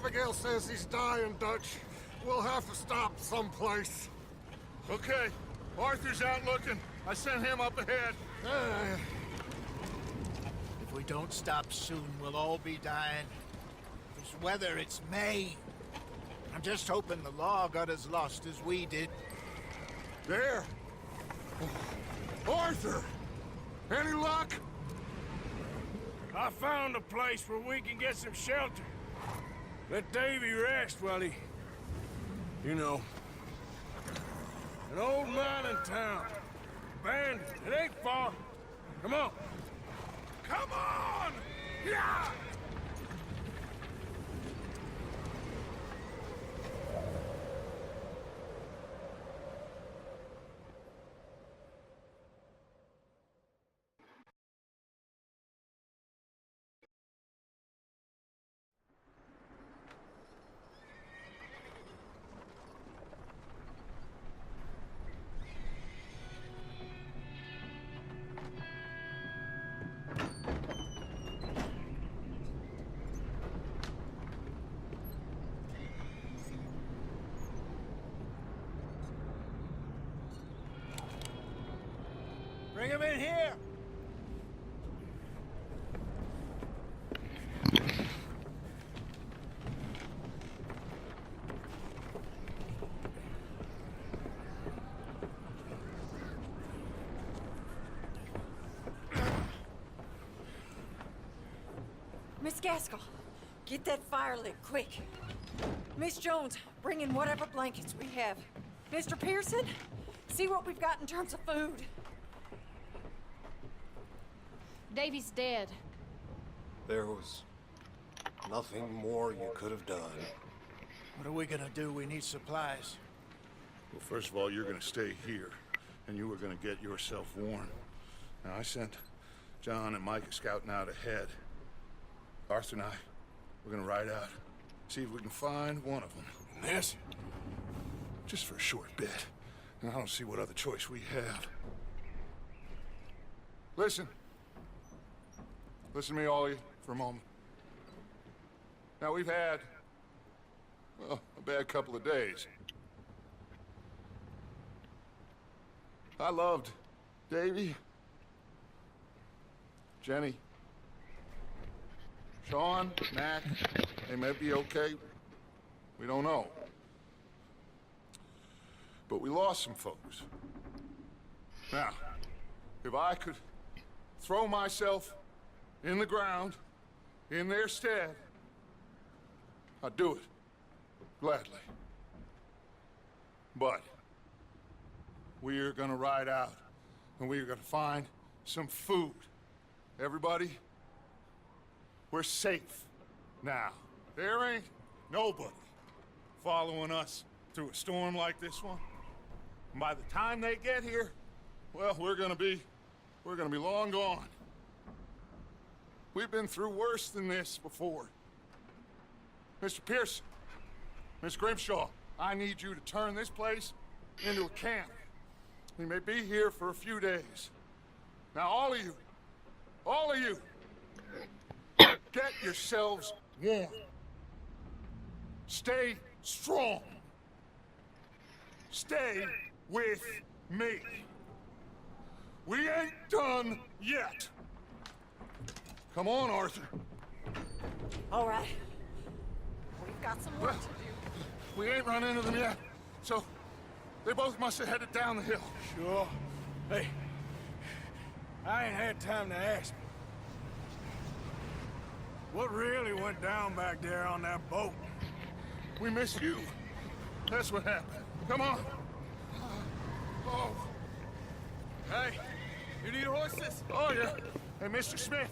Abigail says he's dying, Dutch. We'll have to stop someplace. Okay. Arthur's out looking. I sent him up ahead. If we don't stop soon, we'll all be dying. This weather, it's May. I'm just hoping the law got as lost as we did. There! Arthur! Any luck? I found a place where we can get some shelter. Let Davy rest while he... You know. An old mining town. Abandoned. It ain't far. Come on. Come on! Yeah! Bring him in here! Miss Gaskell, get that fire lit, quick. Miss Jones, bring in whatever blankets we have. Mr. Pearson, see what we've got in terms of food. Davy's dead. There was nothing more you could have done. What are we gonna do? We need supplies. Well, first of all, you're gonna stay here, and you were gonna get yourself warm. Now, I sent John and Micah scouting out ahead. Arthur and I, we're gonna ride out, see if we can find one of them. And this? Just for a short bit. And I don't see what other choice we have. Listen. Listen to me, all of you, for a moment. Now, we've had, well, a bad couple of days. I loved Davy, Jenny, Sean, Mac. They may be okay. We don't know. But we lost some folks. Now, if I could throw myself in the ground, in their stead, I'd do it, gladly. But we're gonna ride out, and we're gonna find some food. Everybody, we're safe now. There ain't nobody following us through a storm like this one. And by the time they get here, well, we're gonna be long gone. We've been through worse than this before. Mr. Pearson, Miss Grimshaw, I need you to turn this place into a camp. We may be here for a few days. Now, all of you, get yourselves warm. Stay strong. Stay with me. We ain't done yet. Come on, Arthur. All right. We've got some work to do. We ain't run into them yet, so they both must have headed down the hill. Sure. Hey, I ain't had time to ask. What really went down back there on that boat? We missed you. That's what happened. Come on. Oh. Hey, you need horses? Oh, yeah. Hey, Mr. Smith,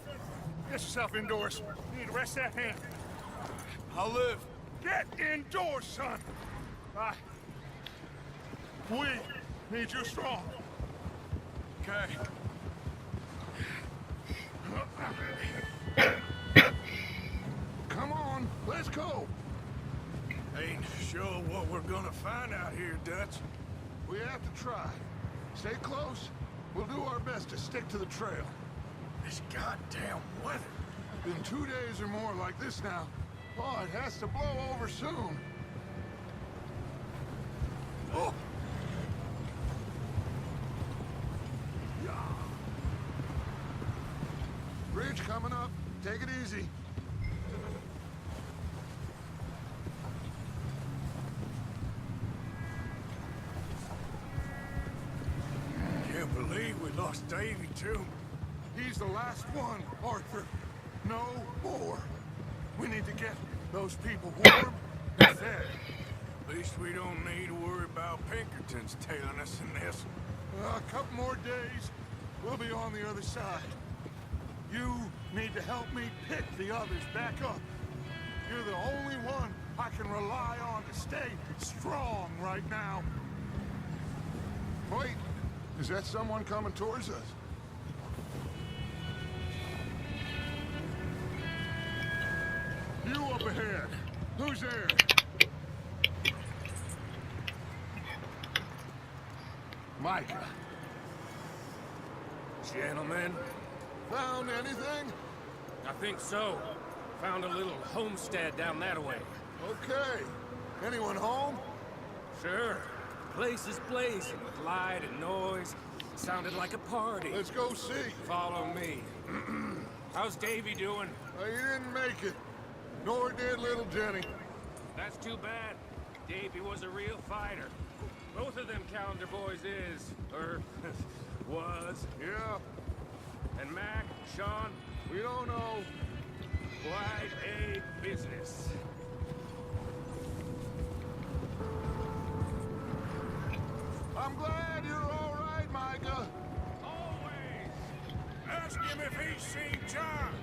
get yourself indoors. You need to rest that hand. I'll live. Get indoors, son. We need you strong. Okay. Come on, let's go. Ain't sure what we're gonna find out here, Dutch. We have to try. Stay close. We'll do our best to stick to the trail. This goddamn weather. Been 2 days or more like this now. Oh, it has to blow over soon. Oh! Yeah. Bridge coming up. Take it easy. Can't believe we lost Davy, too. He's the last one, Arthur. No more. We need to get those people warm and fed. At least we don't need to worry about Pinkertons tailing us in this. A couple more days, we'll be on the other side. You need to help me pick the others back up. You're the only one I can rely on to stay strong right now. Wait, is that someone coming towards us? You up ahead. Who's there? Micah. Gentlemen, Found anything? I think so. Found a little homestead down that way. Okay. Anyone home? Sure. Place is blazing with light and noise. Sounded like a party. Let's go see. Follow me. How's Davy doing? He didn't make it. Nor did little Jenny. That's too bad. Davy was a real fighter. Both of them calendar boys is, or was. Yeah, And Mac, Sean, we don't know. quite a business. I'm glad you're all right, Micah. Always. Ask him if he's seen John.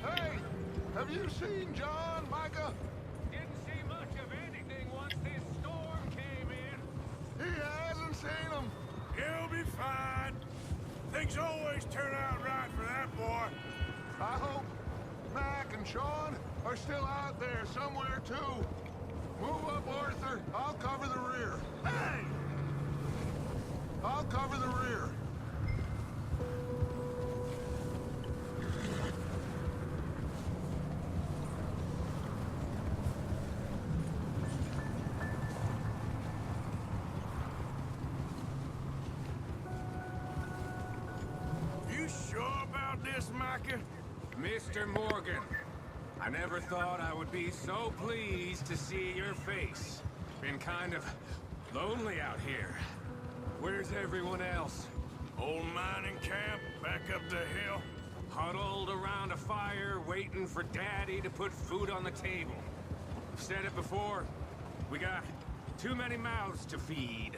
Hey, have you seen John, Micah? Didn't see much of anything once this storm came in. He hasn't seen him. He'll be fine. Things always turn out right for that boy. I hope Mac and Sean are still out there somewhere, too. Move up, Arthur. I'll cover the rear. Hey! I'll cover the rear. You sure about this, Micah? Mr. Morgan, I never thought I would be so pleased to see your face. Been kind of lonely out here. Where's everyone else? Old mining camp back up the hill. Huddled around a fire, waiting for Daddy to put food on the table. I've said it before, we got too many mouths to feed.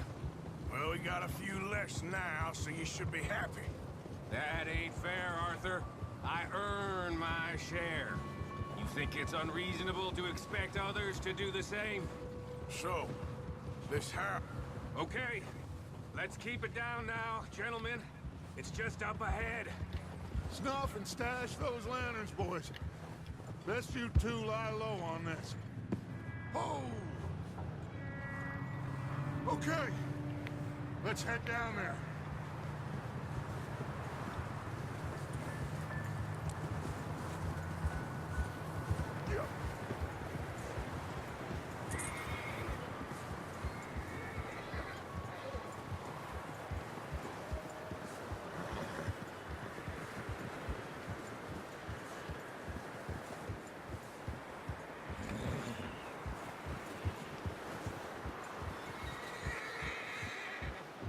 Well, we got a few less now, so you should be happy. That ain't fair, Arthur. I earn my share. You think it's unreasonable to expect others to do the same? So, this house... Okay, let's keep it down now, gentlemen. It's just up ahead. Snuff and stash those lanterns, boys. Best you two lie low on this. Oh! Okay. Let's head down there. Yeah.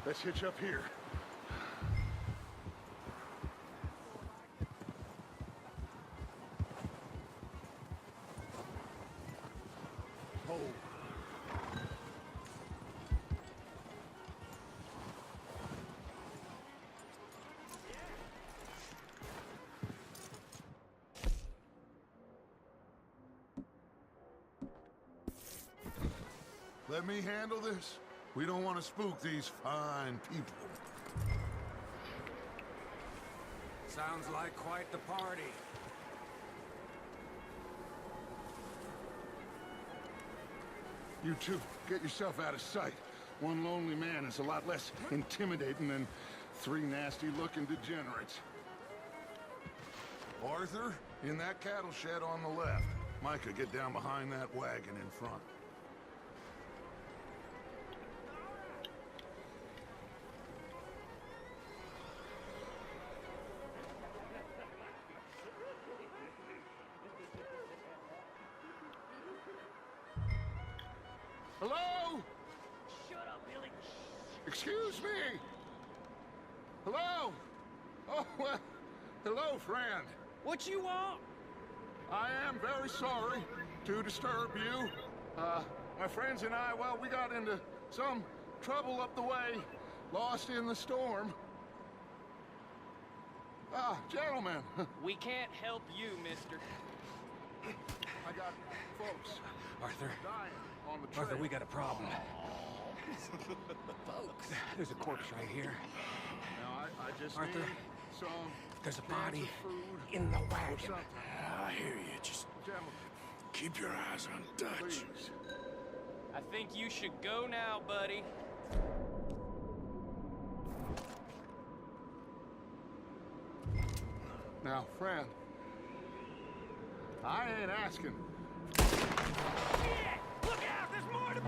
Let's hitch up here. Oh. Let me handle this. We don't want to spook these fine people. Sounds like quite the party. You two, get yourself out of sight. One lonely man is a lot less intimidating than three nasty-looking degenerates. Arthur, in that cattle shed on the left. Micah, get down behind that wagon in front. Hello? Shut up, Billy. Excuse me? Hello? Oh, well, hello, friend. What you want? I am very sorry to disturb you. My friends and I, well, we got into some trouble up the way, lost in the storm. Gentlemen, We can't help you, mister. I got folks Arthur, dying on the trail. Arthur, we got a problem. Folks. There's a corpse right here. Now, I just Arthur, need some there's a cans body of food in the or wagon. something. I hear you. Just Gentlemen, keep your eyes on Dutch. please. I think you should go now, buddy. Now, friend, I ain't asking. Look out! There's more to be!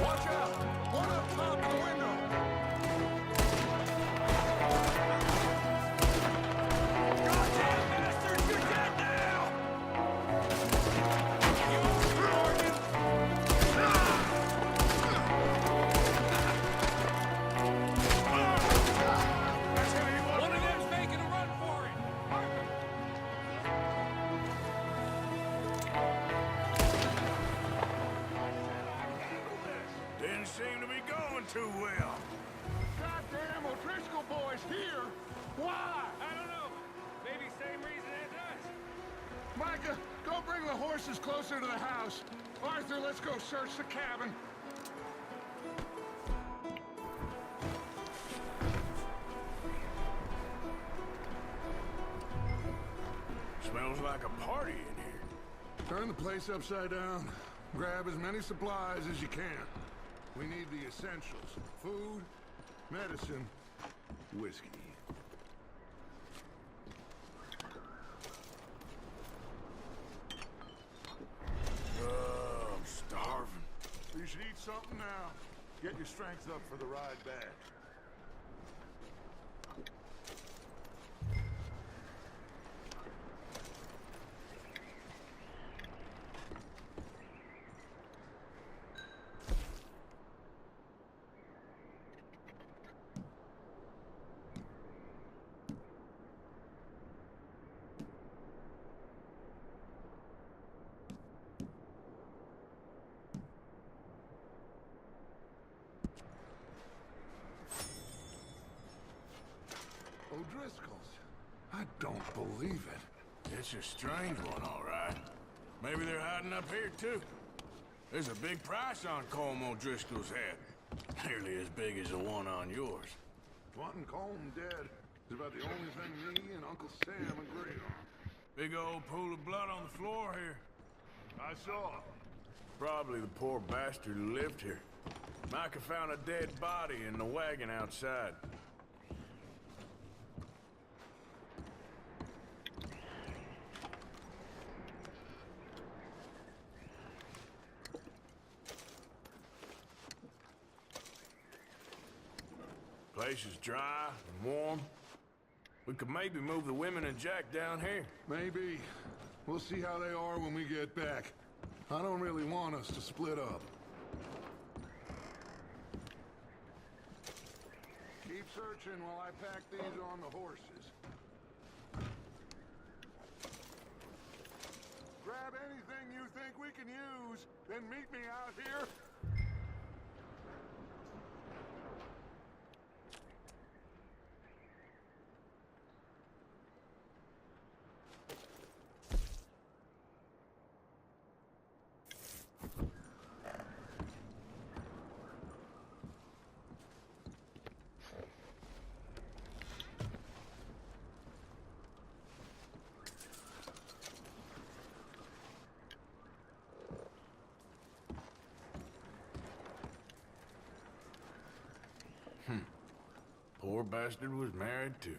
Watch out! One up top of the window! Goddamn bastard! You're dead now! One of them's making a run for it! Didn't seem to be going too well. Goddamn O'Driscoll boys here! Why? I don't know. Maybe same reason as us. Micah, go bring the horses closer to the house. Arthur, let's go search the cabin. Smells like a party in here. Turn the place upside down. Grab as many supplies as you can. We need the essentials. Food, medicine, whiskey. I'm starving. You should eat something now. Get your strength up for the ride back. O'Driscoll's. I don't believe it. It's a strange one, all right. Maybe they're hiding up here, too. There's a big price on Colm O'Driscoll's head. Nearly as big as the one on yours. Wanting Colm dead is about the only thing me and Uncle Sam agree on. Big old pool of blood on the floor here. I saw. Probably the poor bastard who lived here. Micah found a dead body in the wagon outside. Place is dry and warm. We could maybe move the women and Jack down here. Maybe. We'll see how they are when we get back. I don't really want us to split up. Keep searching while I pack these on the horses. Grab anything you think we can use, then meet me out here. Poor bastard was married too.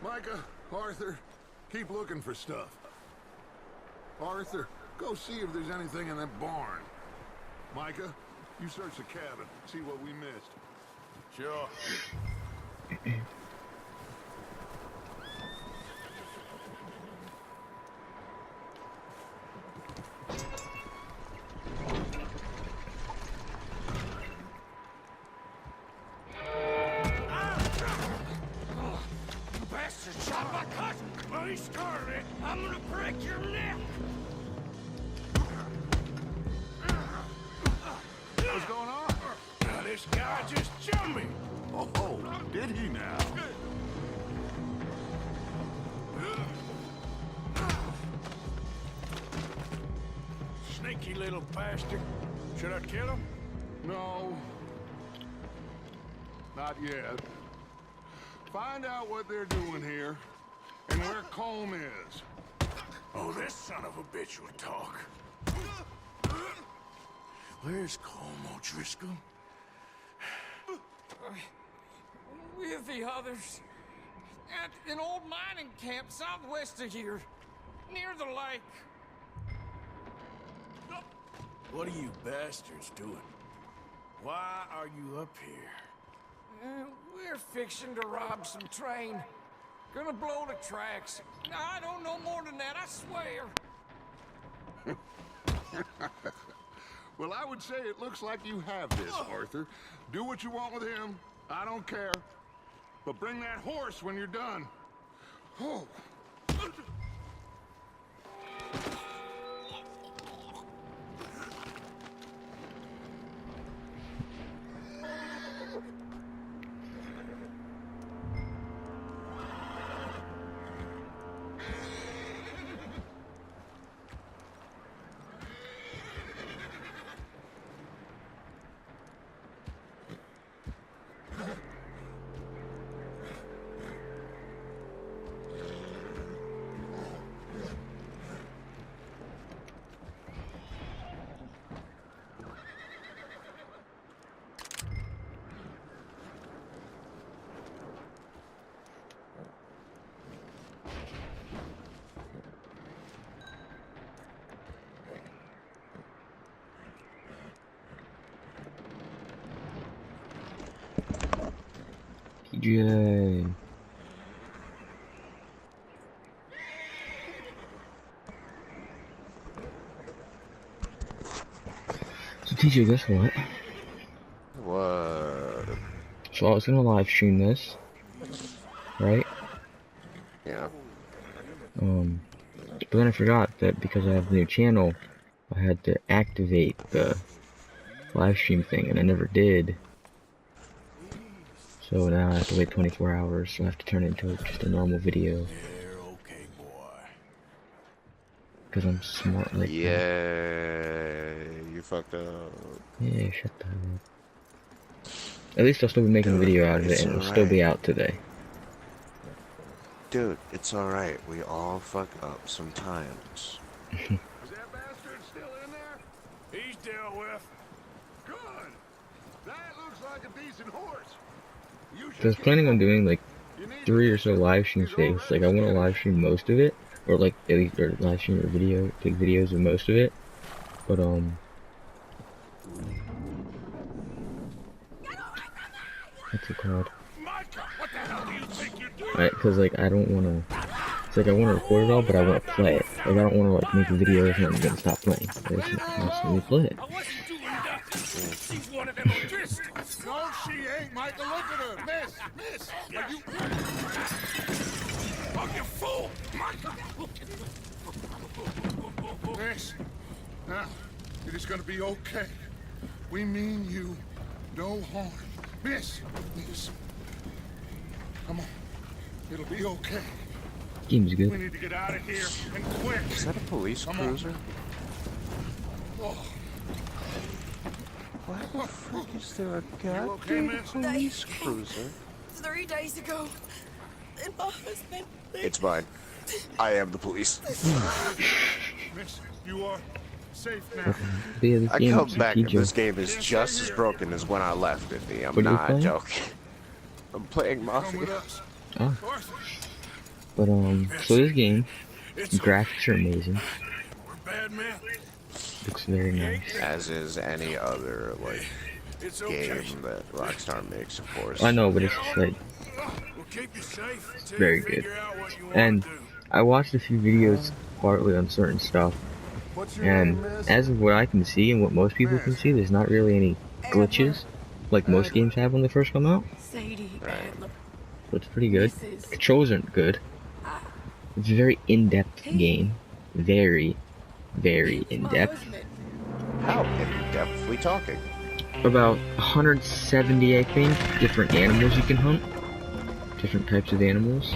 Micah, Arthur, keep looking for stuff. Arthur, go see if there's anything in that barn. Micah, you search the cabin, see what we missed. Sure. Bastard shot my cousin! Well, he started it. I'm gonna break your neck! What's going on? Now this guy just jumped me. Oh, did he now? Sneaky little bastard. Should I kill him? No. Not yet. Find out what they're doing here, and where Colm is. Oh, this son of a bitch will talk. Where's Colm O'Driscoll? With the others. At an old mining camp southwest of here. Near the lake. What are you bastards doing? Why are you up here? We're fixing to rob some train. Gonna blow the tracks. I don't know more than that, I swear. Well, I would say it looks like you have this, Arthur. Do what you want with him. I don't care. But bring that horse when you're done. Oh. TJ. So TJ, guess what? What? So I was gonna live stream this, right? Yeah. But then I forgot that because I have a new channel, I had to activate the live stream thing, and I never did. So now I have to wait 24 hours, so I have to turn it into just a normal video. You're okay, boy. Because I'm smart like that. Yeah, you fucked up. Yeah, shut the hell up. At least I'll still be making a video out of it, and it'll still be out today. Dude, it's alright. We all fuck up sometimes. Is that bastard still in there? He's dealt with. Good. That looks like a decent horse. You So I was planning on doing like 3 or so live stream things. Like I want to live stream most of it, or like at least or live stream or video, take videos of most of it. But what's it called? Micah, what the hell do you think you're doing? Right, because like I don't want to It's like I want to record it all, but I want to play it. Like I don't want to like make a video and then I'm gonna stop playing. I just constantly play it. I wasn't doing nothing. She's one of them O'Driscolls. No, she ain't, Michael. Look at her. Miss, are you... Oh, you fool! Michael! Miss, now, it is gonna be okay. We mean you no harm. Miss, come on. It'll be okay. Game's We good. need to get out of here, and quick. Is that a police cruiser? Oh, Why the frick is there a okay, goddamn miss? police cruiser? 3 days ago, and my husband... It's mine. I am the police. Miss, you are safe now. But yeah, this I game come is back and PG. this game is just as broken as when I left it. I'm What are you not playing? joking. I'm playing Come with Mafia. us. Oh. Arthur, But so this game, It's graphics are amazing. we're bad men. Looks very nice. As is any other like It's okay. game that Rockstar makes, of course. I know, but it's like We'll keep you safe until very you good. figure out what you want And to do. I watched a few videos partly on certain stuff, what's your and name, miss? as of what I can see and what most people can see, there's not really any glitches like most games have when they first come out. Sadie Adler. So it's pretty good. Mrs. Controls aren't good. It's a very in-depth game. Very, very in-depth. How in depth we talking? About 170, I think, different animals you can hunt. Different types of animals.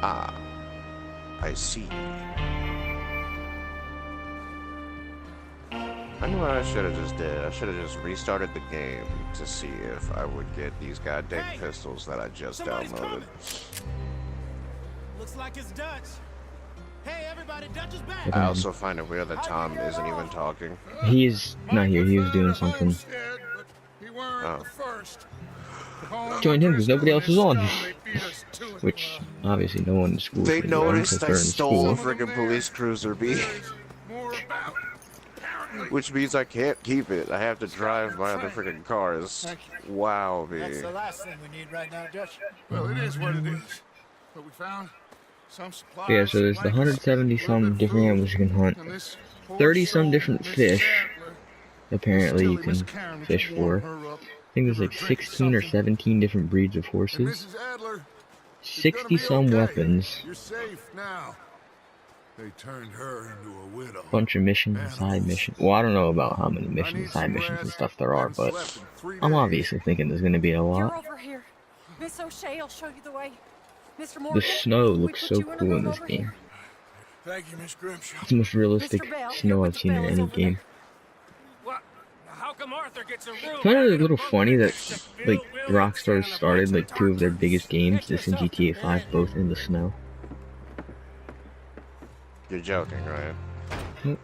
Ah, I see. I knew what I should have just did. I should have just restarted the game to see if I would get these goddamn pistols that I just downloaded. Looks like it's Dutch. Hey, everybody, Dutch is back. I also find it weird that Tom isn't even talking. He is not here. He was doing something. Homestead, but he weren't Oh. the first. Joined him because nobody else was on. They beat us to it. Which obviously no one in school. They could learn noticed because I they're in stole a school. freaking police cruiser, B. There's more about, apparently. Which means I can't keep it. I have to drive my other freaking cars. Wow, B. That's the last thing we need right now, Dutch. Well, it is what it is. But we found some supplies. Yeah, so there's the 170 some different animals you can hunt. 30 some different fish. Apparently you can fish for. I think there's like 16 or 17 different breeds of horses. 60 some weapons. You're safe now. They turned her into a widow. Bunch of missions and side missions. Well, I don't know about how many missions, side missions and stuff there are, but I'm obviously thinking there's gonna be a You're lot. over here. Miss O'Shea will show you the way. Mr. The Morgan, snow we looks put so you in a cool in room this over game. here. Thank you, Miss Grimshaw. It's the most realistic Mr. Bell, snow here I've with seen the in bells any over game. What? How come Arthur gets a room? Kind of a little funny that like Rockstar started like two of their biggest games, this and GTA 5, both in the snow. You're joking, right? Nope.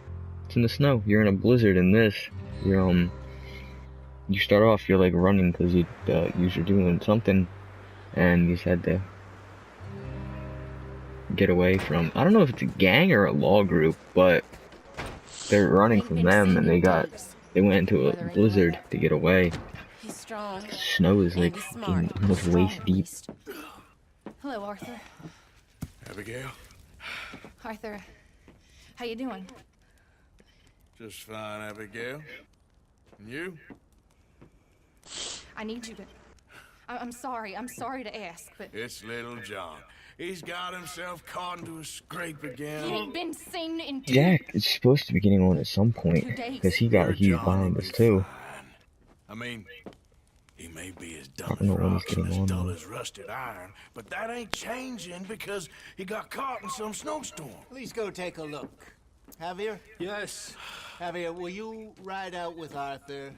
It's in the snow. You're in a blizzard in this. You're you start off, you're like running because you you're doing something, and you just had to get away from, I don't know if it's a gang or a law group, but they're running from them and they went into a blizzard to get away. He's strong. Snow is and like he's fucking smart. almost Strong waist deep. beast. Hello, Arthur. Abigail? Arthur, how you doing? Just fine, Abigail. And you? I need you to... I'm sorry to ask, but... It's little John. He's got himself caught into a scrape He again. ain't been seen in Jack is supposed to be getting on at some point, because he got Your huge John behind will this be too. fine. I mean, he may be as I dumb don't know as when he's rocks and getting as on, dull though. as rusted iron, but that ain't changing because he got caught in some snowstorm. Please go take a look. Javier? Yes. Javier, will you ride out with Arthur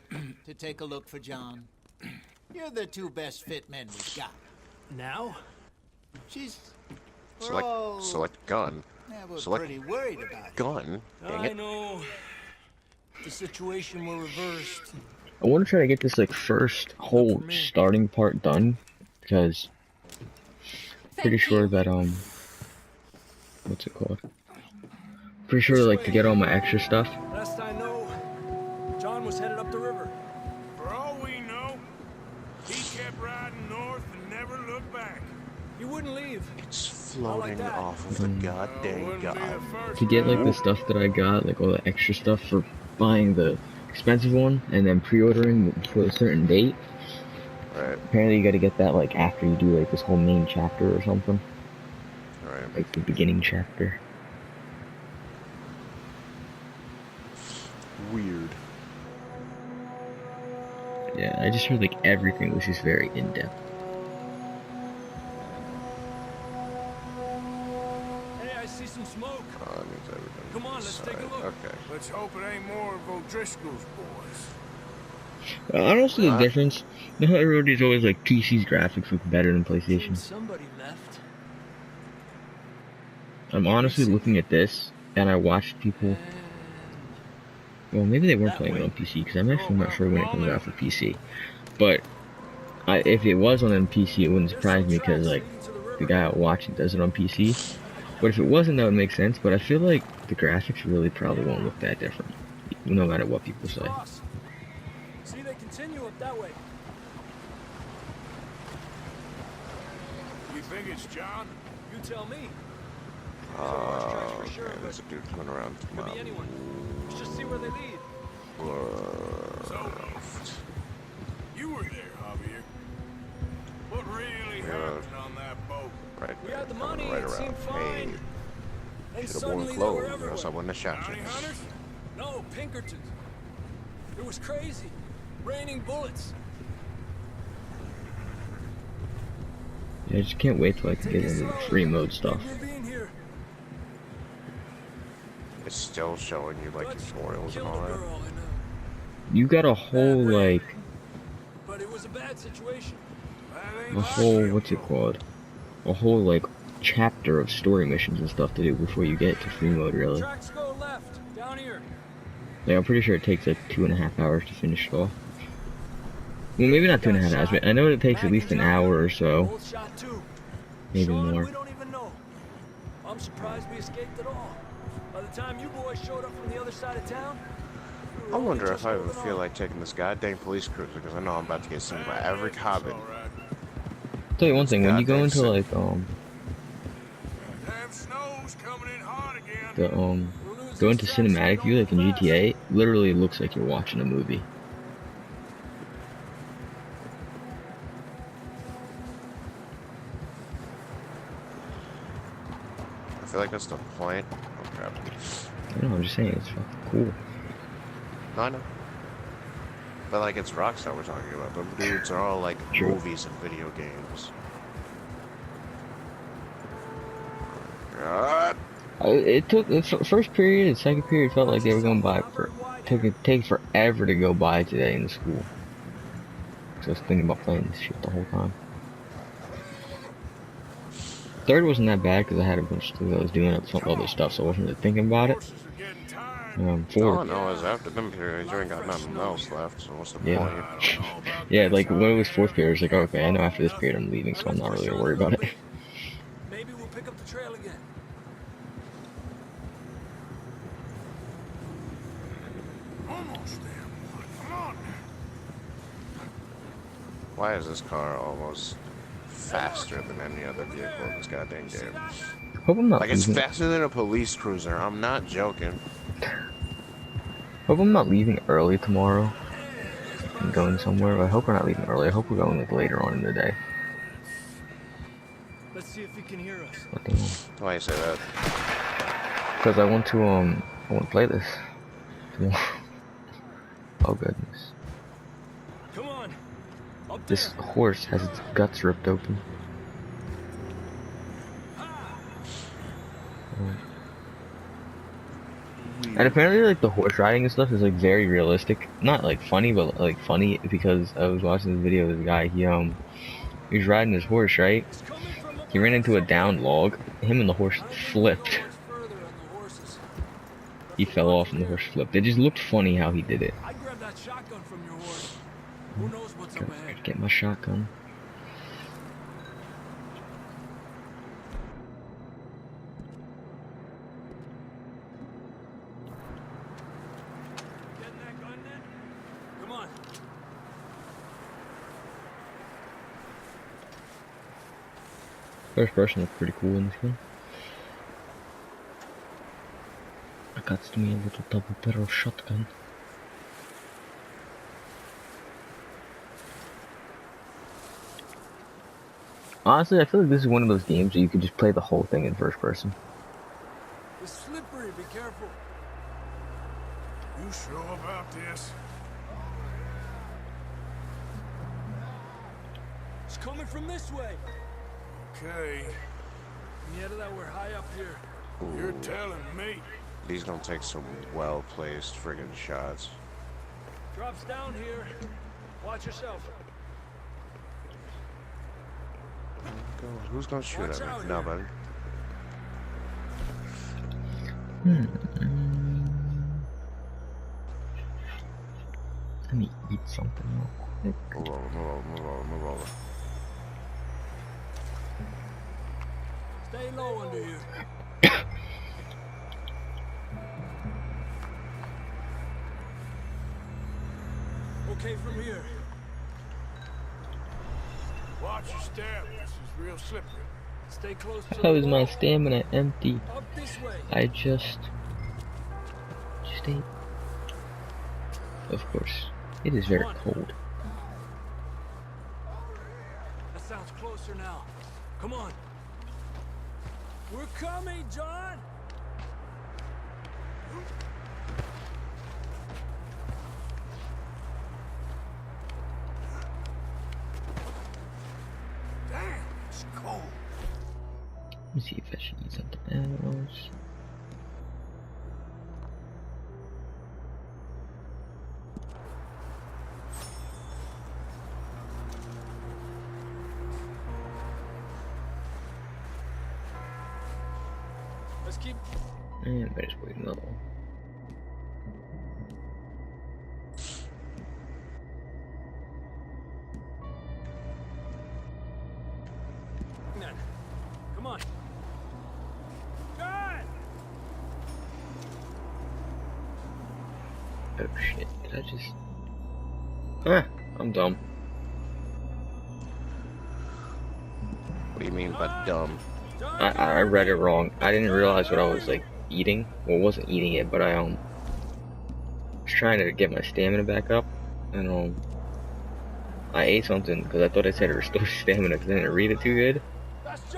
to take a look for John? You're the two best fit men we've got. Now? She's... we're all... Select gun. Yeah, we're select- pretty worried about it. Gun? Dang I it. know. The situation will reversed. I want to try to get this like first whole starting part done, because pretty sure that what's it called? Pretty sure like to get all my extra stuff. Last I know, John was headed up the river. For all we know, he kept riding north and never looked back. He wouldn't leave. It's floating off of the goddamn god. To get like the stuff that I got, like all the extra stuff for buying the expensive one and then pre-ordering for a certain date. Right. Apparently you gotta get that like after you do like this whole main chapter or something. Right. Like the beginning chapter. Weird. Yeah, I just heard like everything was just very in-depth. Hey, I see some smoke. Oh, that means everything. Come on, let's take a look. Okay. Let's hope it ain't more of O'Driscoll's boys. I don't see the difference. The Hut Road is always like PC's graphics look better than PlayStation. Somebody left. I'm honestly looking at this, and I watched people. Well, maybe they weren't playing it on PC because I'm actually not sure when it comes out for PC. But if it was on PC, it wouldn't surprise me because like the guy out watching does it on PC. But if it wasn't, that would make sense. But I feel like the graphics really probably won't look that different, no matter what people say. See, they continue up that way. You think it's John? You tell me. Okay, there's a dude coming around to my Could be anyone. Let's just see where they lead. left. You were there, Javier. What really happened on that boat? Right We there, had the coming money, right it around. seemed fine. Hey, And should have worn suddenly they were clothes, or everywhere. else I wouldn't have shot you. Bounty hunters? No, Pinkertons. It was crazy. Raining bullets. Yeah, I just can't wait till I can get into the free mode stuff. We're being here. It's still showing you like tutorials and Killed all a that. girl in You got a whole like but it was a bad situation. a whole what's it called? A whole like chapter of story missions and stuff to do before you get to free mode, really. Tracks go left, down here. Like I'm pretty sure it takes like 2.5 hours to finish it off. Well, maybe not 2.5 hours, but I know it takes at least an hour or so, Both shot too. maybe Sean, more. we don't even know. I'm surprised we escaped at all. By the time you boys showed up from the other side of town, I wonder if I even feel like taking this goddamn police cruiser because I know I'm about to get seen by every cop. I'll tell you one thing, when you go into like Damn snow's coming in hard again. go into cinematic view like in GTA, literally it looks like you're watching a movie. I feel like that's the point. Oh crap. I don't know, I'm just saying it's fucking cool. No, I know. But like it's Rockstar we're talking about. But dudes are all like True. movies and video games. God. It took the first period and second period felt like they were going by for take forever to go by today in school. Cause I was thinking about playing this shit the whole time. Third wasn't that bad because I had a bunch of things I was doing some other stuff, so I wasn't really thinking about it. All Fourth, I know is after them periods, you ain't got nothing else left. So what's the Yeah. point? yeah, like when it was fourth period, I was like, okay, I know after this period I'm leaving, so I'm not really gonna worry about it. maybe we'll pick up the trail again. Almost there. Come on. Why is this car almost faster than any other vehicle in this goddamn game? Hope I'm not Like it's leaving. faster than a police cruiser. I'm not joking. Hope I'm not leaving early tomorrow. I'm going somewhere, but I hope we're not leaving early. I hope we're going like later on in the day. Let's see if he can hear us. What the hell? Why you say that? Because I want to play this tomorrow. Oh goodness. Come on. Up This there. horse has its guts ripped open. And apparently like the horse riding and stuff is like very realistic. Not like funny, but like funny because I was watching this video of this guy, he was riding his horse, right? He ran into a downed log, him and the horse flipped. He fell off and the horse flipped. It just looked funny how he did it. I grabbed that shotgun from your horse. Who knows what's up ahead? Get my shotgun. Getting that gun then? Come on. First person looks pretty cool in this game. I got to me a little double barrel shotgun. Honestly, I feel like this is one of those games where you could just play the whole thing in first person. It's slippery, be careful. You sure about this? It's coming from this way. Okay. Yeah, that we're high up here. You're telling me. These don't take some well-placed friggin' shots. Drops down here. Watch yourself. Who's gonna shoot Watch at out me? here. Nobody. Let me eat something real quick. Move over, move over, move over, move over. Stay low under here. Okay, from here. Watch your step. This is real slippery. Stay close to How the is my wall. stamina empty? Up this way. I just ate. Of course, it is very cold. That sounds closer now. Come on. We're coming, John. Damn, it's cold. Let me see if I should eat something else. Let's keep. And I just wait another one. Then. Come on. John! Oh shit, did I just... Ah, I'm dumb. What do you mean by dumb? I read it wrong. I didn't realize what I was like eating. Well, I wasn't eating it, but I was trying to get my stamina back up, and I ate something because I thought it said restore stamina because I didn't read it too good.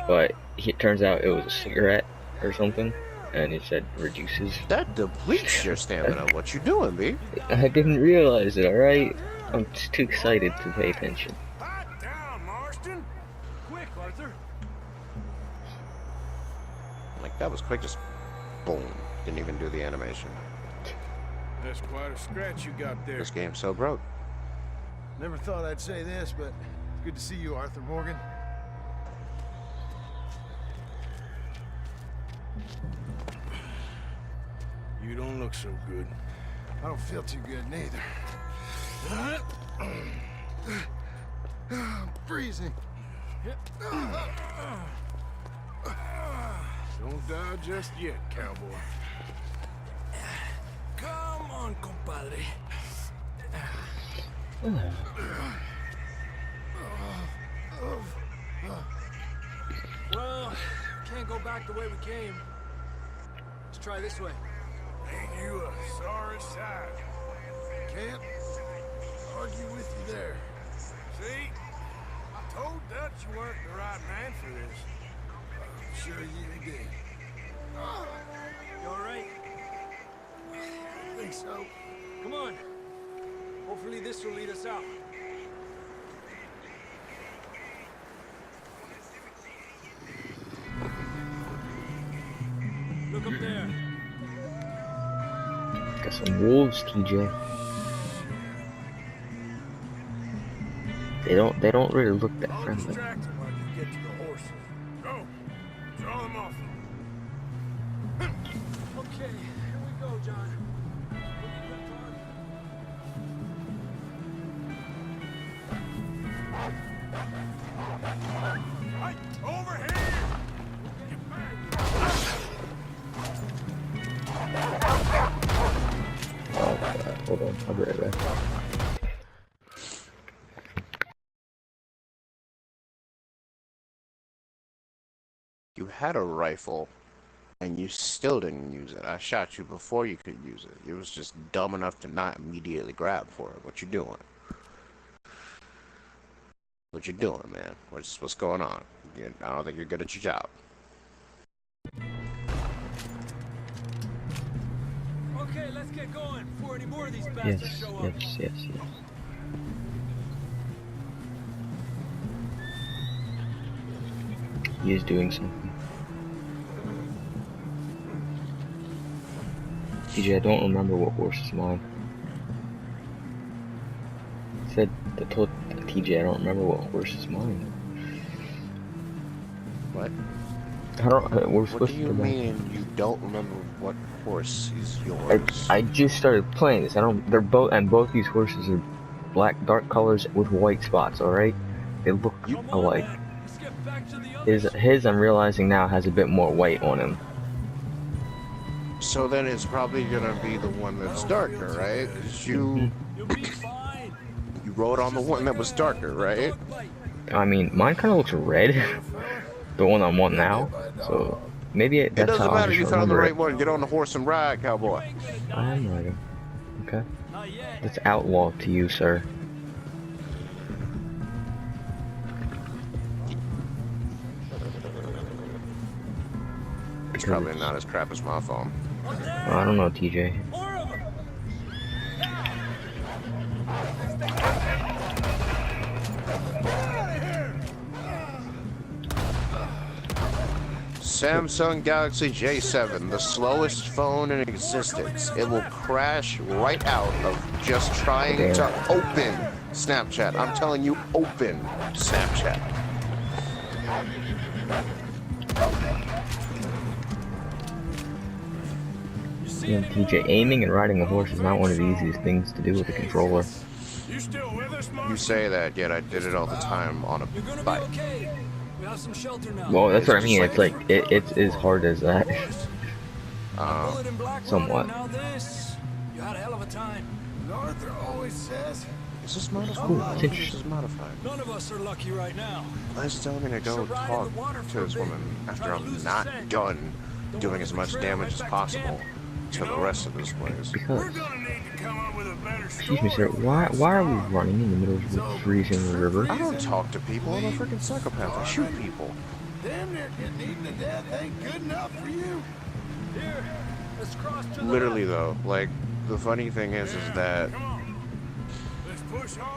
But it turns out it was a cigarette or something, and it said reduces. That depletes your stamina. What you doing, B? I didn't realize it. All right, I'm just too excited to pay attention. Pipe down, Marston. Quick, Arthur. Like, that was quick, just boom. Didn't even do the animation. That's quite a scratch you got there. This game's so broke. Never thought I'd say this, but it's good to see you, Arthur Morgan. You don't look so good. I don't feel too good neither. I'm freezing. Don't die just yet, cowboy. Come on, compadre. Well, can't go back the way we came. Let's try this way. Ain't you a sorry sight? Can't argue with you there. See? I told Dutch you weren't the right man for this. Sure you did. You all right? I think so. Come on. Hopefully this will lead us out. Look up there. Got some wolves, TJ. They don't really look that I'll friendly. distract him while you get to the horses. Go. Draw them off. Okay, here we go, John. Right over here! Oh, hold on, I'll be right back. You had a rifle, and you still didn't use it. I shot you before you could use it. You was just dumb enough to not immediately grab for it. What you doing? What you doing, man? What's going on? I don't think you're good at your job. Okay, let's get going before any more of these bastards Yes, show up. yes. He is doing something. TJ, I don't remember what horse is mine. I told TJ I don't remember what horse is mine. What? I don't. We're What supposed do you to go back. mean you don't remember what horse is yours? I just started playing this. They're both, and both these horses are black, dark colors with white spots. All right, they look alike. Let's get back to the other His, I'm realizing now, has a bit more white on him. So then it's probably gonna be the one that's darker, right? Because you rode on the one that was darker, right? I mean, mine kind of looks red. The one I'm on now. So maybe that's It doesn't how I matter. just You found the remember right it. one. Get on the horse and ride, cowboy. I am riding. Okay. That's outlaw to you, sir. It's probably not as crap as my phone. Well, I don't know, TJ. Samsung Galaxy J7, the slowest phone in existence. It will crash right out of just trying to open Snapchat. I'm telling you, open Snapchat. Yeah, TJ, aiming and riding a horse is not one of the easiest things to do with a controller. You say that, yet I did it all the time on a bike. We have some shelter now. Well, that's what I mean. It's like it's as hard as that. Somewhat. Now this. You had a hell of a time. Arthur always says. Is this modified? Ooh, I think this is modified. None of us are lucky right now. Let's tell me to go talk to this woman after I'm not done doing as much damage as possible to the rest of this place. Because, excuse me, sir, why are we running in the middle of the freezing river? I don't talk to people. I'm a freaking psychopath. I shoot people. Damn near getting eaten to death ain't good enough for you. Here, let's cross to the Literally, though, like, the funny thing is that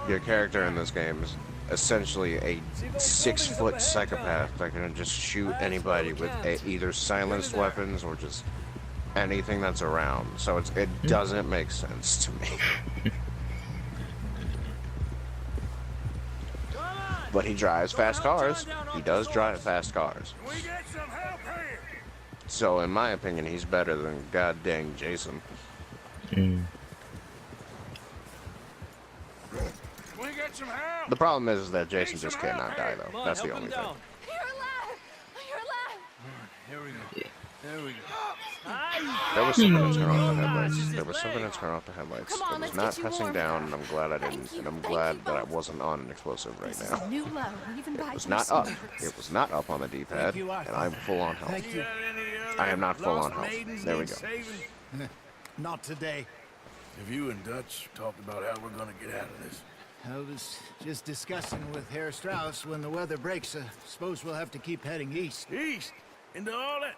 your character in this game is essentially a 6-foot psychopath that can just shoot anybody with either silenced weapons or just anything that's around. So it doesn't make sense to me. But he drives fast cars. He does drive fast cars. So in my opinion, he's better than god dang Jason. The problem is that Jason just cannot die, though. That's the only thing. You're alive! You're alive! Here we go. There we go. There was something to turn off the headlights. There was something to turn off the headlights. Come on, It was let's not get you pressing warm. down, and I'm glad I didn't. And I'm glad that I wasn't on an explosive right This is now. a new low. Even by It was your not up. standards. It was not up on the D-pad, and I'm full on health. Thank you. I am not full on health. There we go. Not today. Have you and Dutch talked about how we're gonna get out of this? I was just discussing with Herr Strauss when the weather breaks. Suppose we'll have to keep heading east. East? Into all that?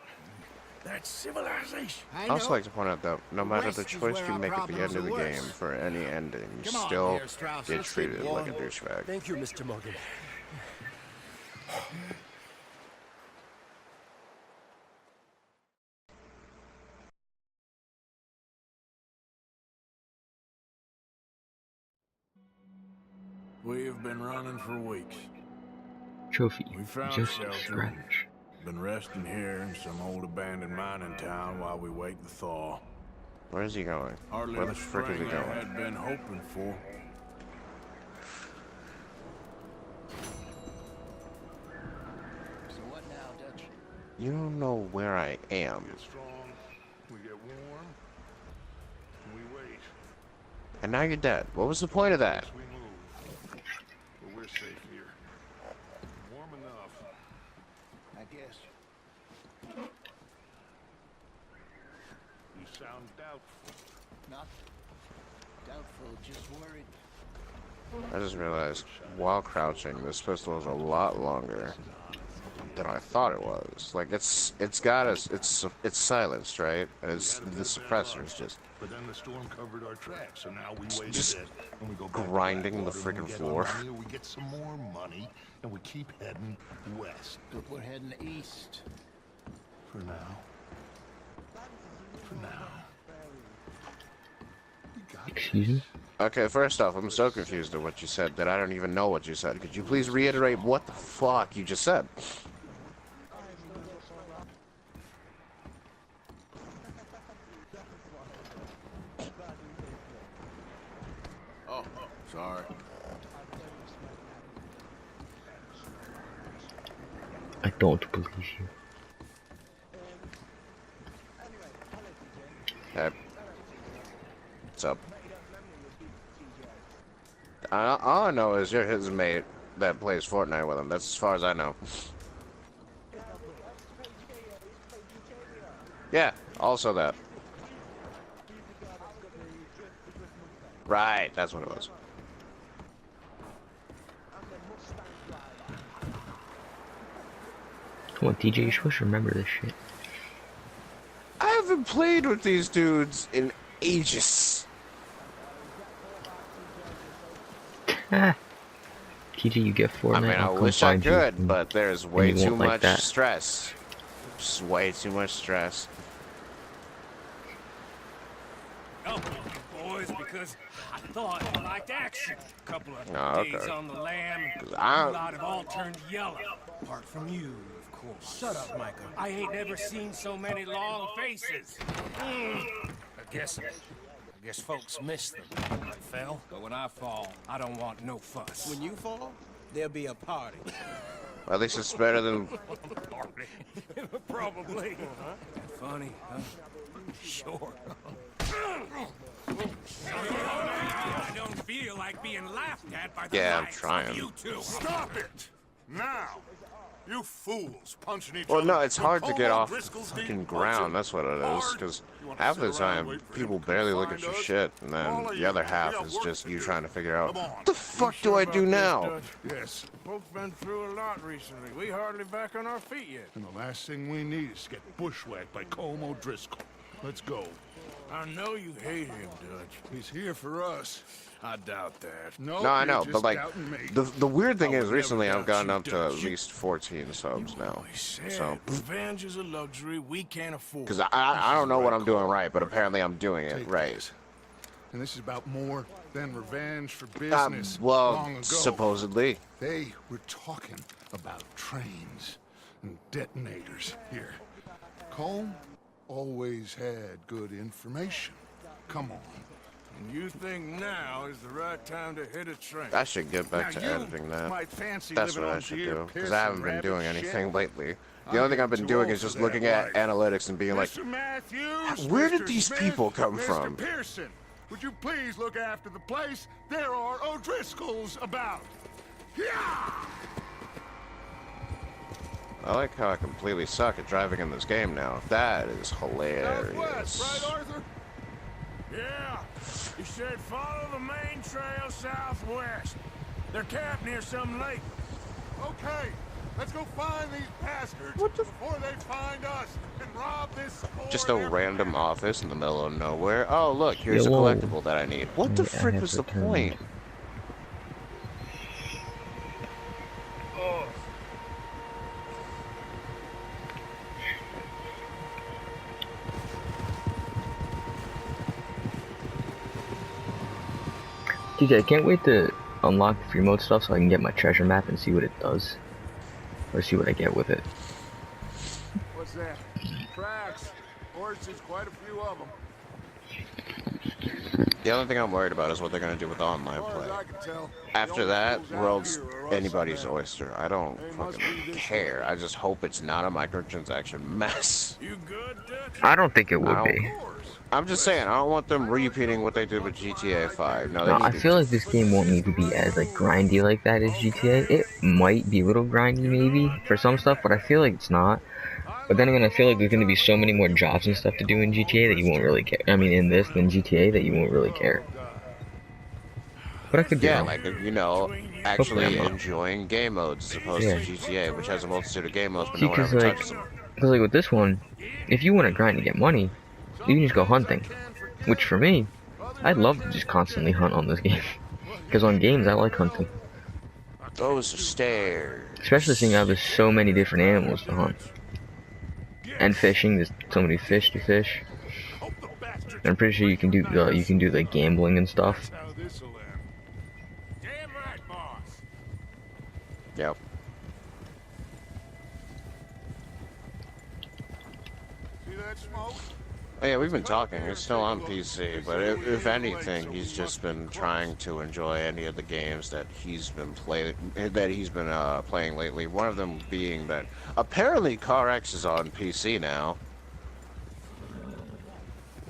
That's civilization. I also like to point out that no matter the West is choice where you our make at the problems end of the are worse. game for any ending, you Come on, still Herr Strauss, get let's keep treated like a warm. douchebag. Thank you, Mr. Morgan. We've been running for weeks. Trophy, We found just shelter. scratch. Been resting here in some old abandoned mining town while we wait the thaw. Where is he going? Hardly Where the the frick is he spring I going? had been hoping for. So what now, Dutch? You don't know where I am. Get strong, we get warm, and we wait. And now you're dead. What was the point of that? As we move. But we're safe here. Warm enough. I guess. sound doubtful. Not doubtful, just worried. I just realized while crouching, this pistol is a lot longer than I thought it was. Like it's silenced, right? And it's the suppressor's just. But then the storm covered our tracks, so now we wait Just a bit, and we go back grinding the to friggin' we get floor. money, we get some more money, and we keep heading west. But we're heading east. For now. For now. We got Excuse me? Okay, first off, I'm so confused at what you said that I don't even know what you said. Could you please reiterate what the fuck you just said? Oh, sorry. I don't believe you. Hey. What's up? All I know is you're his mate that plays Fortnite with him. That's as far as I know. Yeah, also that. Right, that's what it was. Come on, TJ, you're supposed to remember this shit. I haven't played with these dudes in ages. Ah. TJ, you get Fortnite. I mean, I I'll come wish I find you, could, and- but there's and way you too won't like much that. stress. Just way too much stress. Oh, boys, because I thought you liked action. A couple of Oh, days okay. on the lam, I- a lot have all turned yellow. Apart from you, of course. Shut up, Micah. I ain't never seen so many long faces. I guess folks miss them. I fell, but when I fall, I don't want no fuss. When you fall, there'll be a party. Well, at least it's better than. Probably. Funny, huh? Sure. I don't feel like being laughed at by the Yeah, I'm likes of trying. you two. Stop it! Now! You fools punching each Well, other. no, it's hard to When get Colwell off Driscoll's fucking being ground. punching That's what it is. hard, Because you wanna half sit the around time, and wait for people him to barely look find at your us? shit, and All then of the you, other we half got is work just to you do. trying to figure out Come on. what the fuck do I do now? Yes. Folks been through a lot recently. We hardly back on our feet yet. And the last thing we need is to get bushwhacked by Colm O'Driscoll. Let's go. I know you hate him, Dutch. He's here for us. I doubt that. No, No, I you're know, just but like, doubting me. the weird thing I is would recently never I've gotten doubt up you, to at Dutch. least 14 subs now. Always said So, revenge is a luxury we can't afford. because I don't know what I'm doing right, but apparently I'm doing it Take right. this. And this is about more than revenge for business. Well, long ago. supposedly. They were talking about trains and detonators here. Colm always had good information. Come on. And you think now is the right time to hit a train? I should get back Now to you editing that. might fancy That's living what I on should deer do, because piss I haven't and been rabbit doing shit. anything lately. I'm The only thing I've getting been too doing old is for just that looking at life. analytics and being like, Mr. Matthews, where did Mr. these Smith, people come Mr. from? Pearson, would you please look after the place? There are O'Driscolls about. Yeah! I like how I completely suck at driving in this game now. That is Southwest, hilarious. right, Arthur? Yeah. He said follow the main trail southwest. They're camped near some lake. Okay, let's go find these bastards before they find us and rob this store. Just a random office in the middle of nowhere. Oh, look, here's a Yo. collectible that I need. What the I frick have was the returned. point? TJ, I can't wait to unlock the free mode stuff so I can get my treasure map and see what it does. Or see what I get with it. What's that? Tracks. Horses, quite a few of them. The only thing I'm worried about is what they're gonna do with online As far as play. I can tell, After the that, only fools out world's here are us anybody's and them. oyster. I don't They must fucking be this care. I just hope it's not a microtransaction mess. You good, Dutch? I don't think it I would don't- be. I'm just saying, I don't want them repeating what they did with GTA 5. No, they No, need I to feel like this game won't need to be as like grindy like that as GTA. It might be a little grindy maybe for some stuff, but I feel like it's not. But then again, I feel like there's gonna be so many more jobs and stuff to do in GTA that you won't really care. I mean, in this than GTA that you won't really care. But I could be Yeah, wrong. like, you know, Hopefully actually I'm wrong. enjoying game modes as opposed Yeah. to GTA, which has a multitude of game modes, but See, no one cause ever like, touches them. with this one, if you want to grind to get money, you can just go hunting. Which for me, I'd love to just constantly hunt on this game. Because on games, I like hunting. Those are stairs. Especially seeing how there's so many different animals to hunt. And fishing, there's so many fish to fish. I'm pretty sure you can do like gambling and stuff. Damn right, boss. Yep. See that smoke? Oh, yeah, we've been talking. It's still on PC, but if anything, he's just been trying to enjoy any of the games that he's been playing lately. One of them being that apparently CarX is on PC now.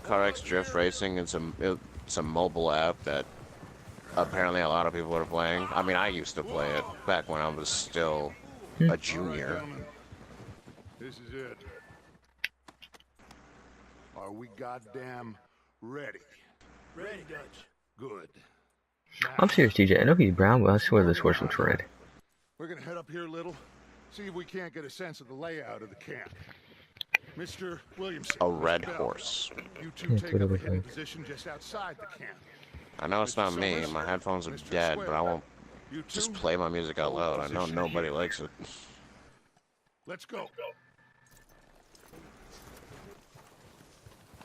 CarX Drift Racing is a mobile app that apparently a lot of people are playing. I mean, I used to play it back when I was still a junior. This is it. Are we goddamn ready? Ready, Dutch. Good. I'm serious, TJ. I know he's brown, but I swear this horse looks red. We're gonna head up here a little, see if we can't get a sense of the layout of the camp. Mr. Williamson. A red horse. You two take up a hidden position just outside the camp. I know it's not me. My headphones are dead, but I won't just play my music out loud. I know nobody likes it. Let's go.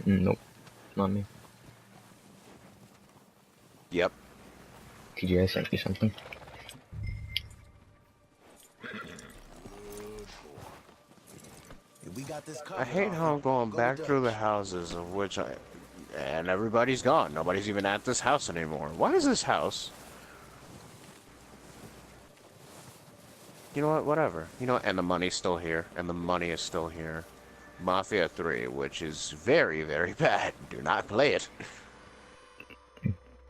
Nope, not me. Yep. TJ, I sent you something. I hate how I'm going back through the houses of which and everybody's gone. Nobody's even at this house anymore. What is this house? You know what? Whatever. You know what? And the money's still here. And the money is still here. Mafia 3, which is very, very bad. Do not play it.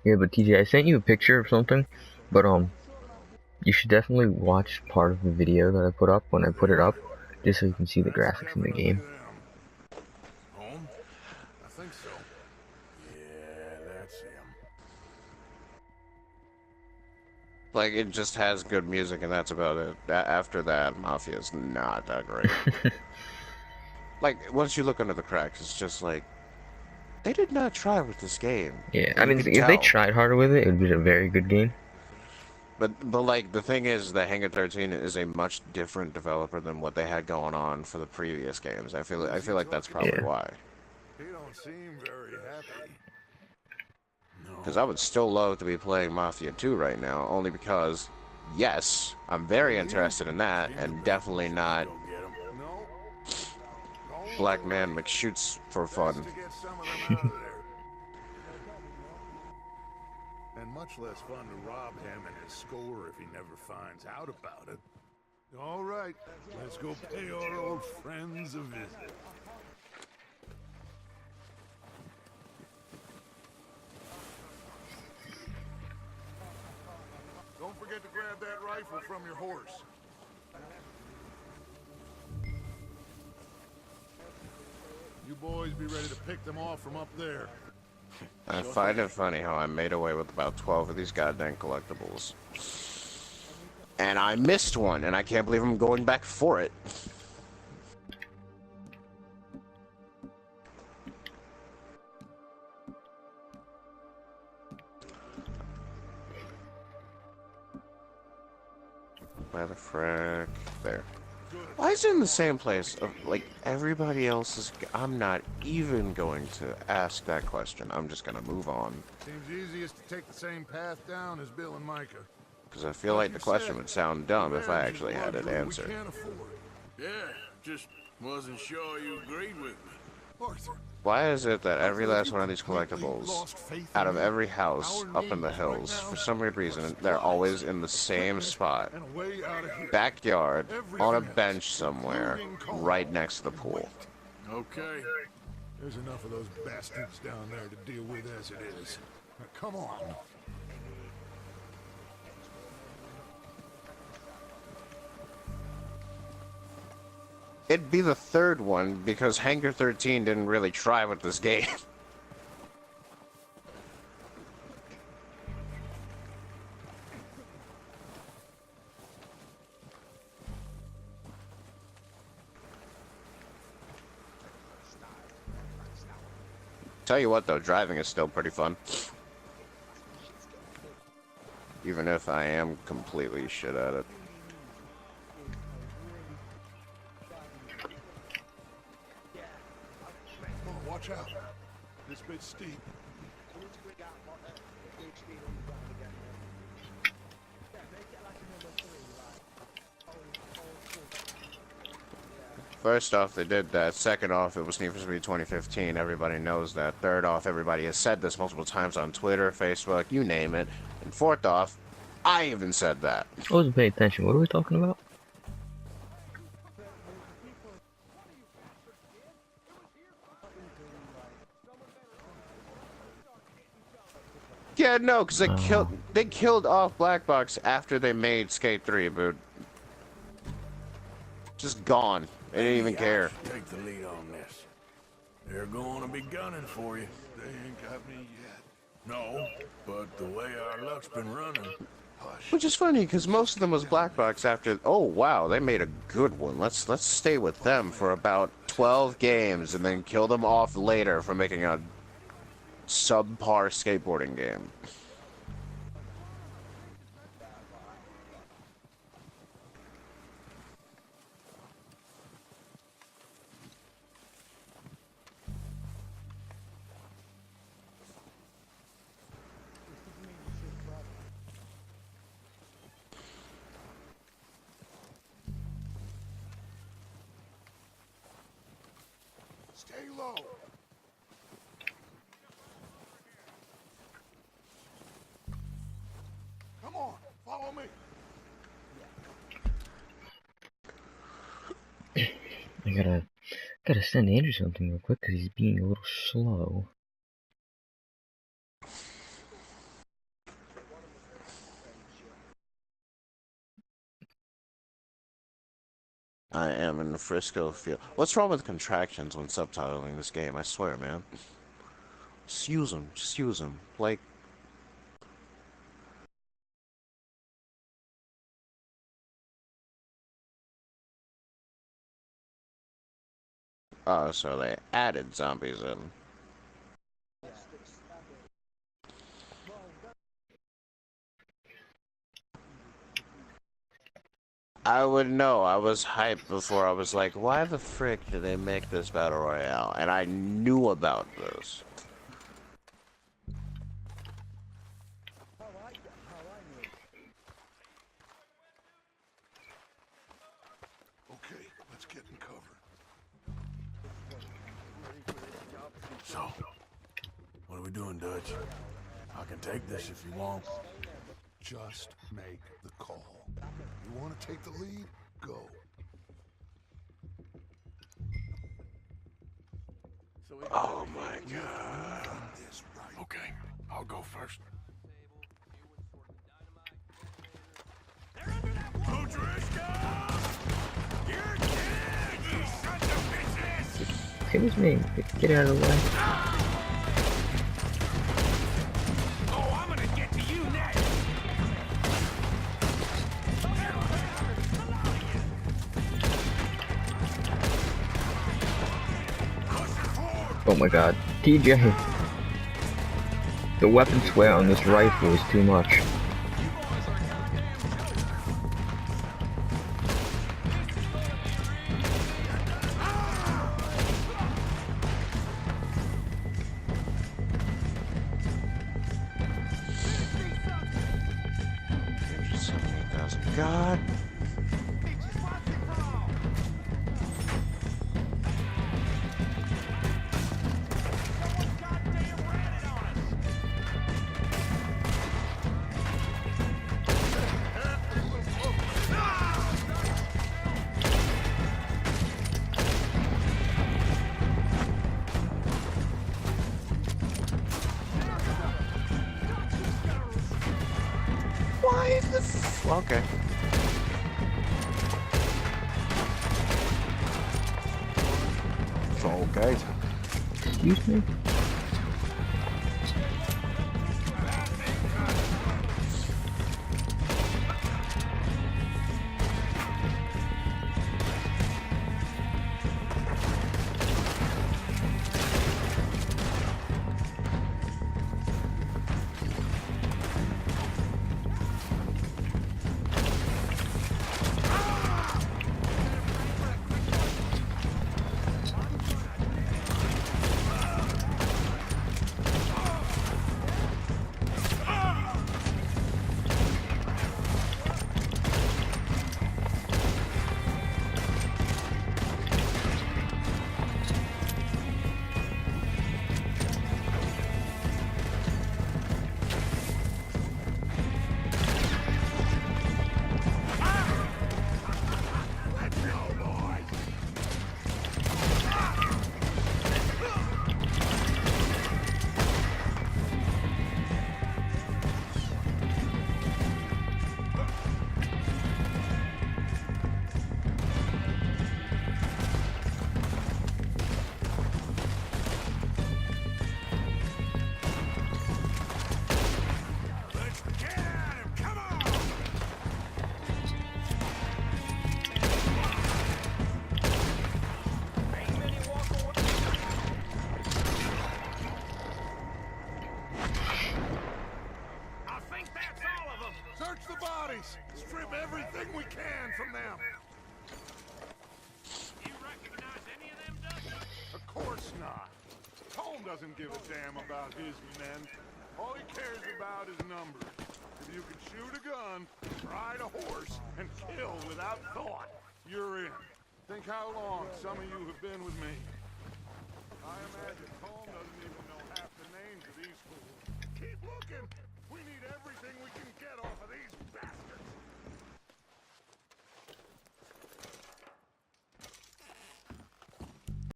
Yeah, but TJ, I sent you a picture of something, but you should definitely watch part of the video that I put up when I put it up, just so you can see the graphics in the game. Home? I think so. Yeah, that's him. Like, it just has good music and that's about it. After that, Mafia's not that great. Like, once you look under the cracks, it's just like, they did not try with this game. Yeah, I mean, if they tried harder with it, it would be a very good game. But like, the thing is that Hangar 13 is a much different developer than what they had going on for the previous games. I feel like that's probably why. He don't seem very happy. Because I would still love to be playing Mafia 2 right now, only because, yes, I'm very interested in that, and definitely not Black Man McShoots for fun. And much less fun to rob him and his score if he never finds out about it. All right, let's go pay our old friends a visit. Don't forget to grab that rifle from your horse. You boys be ready to pick them off from up there. I find it funny how I made away with about 12 of these goddamn collectibles. And I missed one, and I can't believe I'm going back for it. Where the frick? There. Why is it in the same place of, like, everybody else's? I'm not even going to ask that question. I'm just gonna move on. Seems easiest to take the same path down as Bill and Micah. Because I feel like the question would sound dumb if I actually had an answer. Yeah, just wasn't sure you agreed with me. Arthur. Why is it that every last one of these collectibles, out of every house up in the hills, for some weird reason, they're always in the same spot? Backyard, on a bench somewhere, right next to the pool. Okay. There's enough of those bastards down there to deal with as it is. Now, come on. it'd be the third one because Hangar 13 didn't really try with this game. Tell you what though, driving is still pretty fun. Even if I am completely shit at it. Oh, watch out. This bit's steep. First off, they did that. Second off, it was Need for Speed 2015. Everybody knows that. Third off, everybody has said this multiple times on Twitter, Facebook, you name it. And fourth off, I even said that. I wasn't paying attention. What are we talking about? Yeah, no, because they killed off Black Box after they made Skate 3, but just gone. They didn't even care. Take the lead on this. They're going to be gunning for you. They ain't got me yet. No, but the way our luck's been running. Hush. Which is funny, because most of them was Black Box after... Oh, wow, they made a good one. Let's stay with them for about 12 games and then kill them off later for making a subpar skateboarding game. Stay low. Come on, follow me. I gotta send Andrew something real quick because he's being a little slow. I am in the Frisco field. What's wrong with contractions when subtitling this game? I swear, man. Just use them. Just use them. Like... Oh, so they added zombies in. I would know. I was hyped before. I was like, why the frick did they make this Battle Royale? And I knew about this. Okay, let's get in cover. So, what are we doing, Dutch? I can take this if you want. Just make the call. You want to take the lead? Go. Oh my god. Okay, I'll go first. You're dead, you sons of bitches! Excuse me, get out of the way. Oh, I'm gonna get to you next! Oh my god. TJ! The weapon swear on this rifle is too much. God. Why is this? Okay. Okay. Excuse me? Search the bodies! Strip everything we can from them! You recognize any of them, Dutch? Of course not. Tom doesn't give a damn about his men. All he cares about is numbers. If you can shoot a gun, ride a horse, and kill without thought, you're in. Think how long some of you have been with me.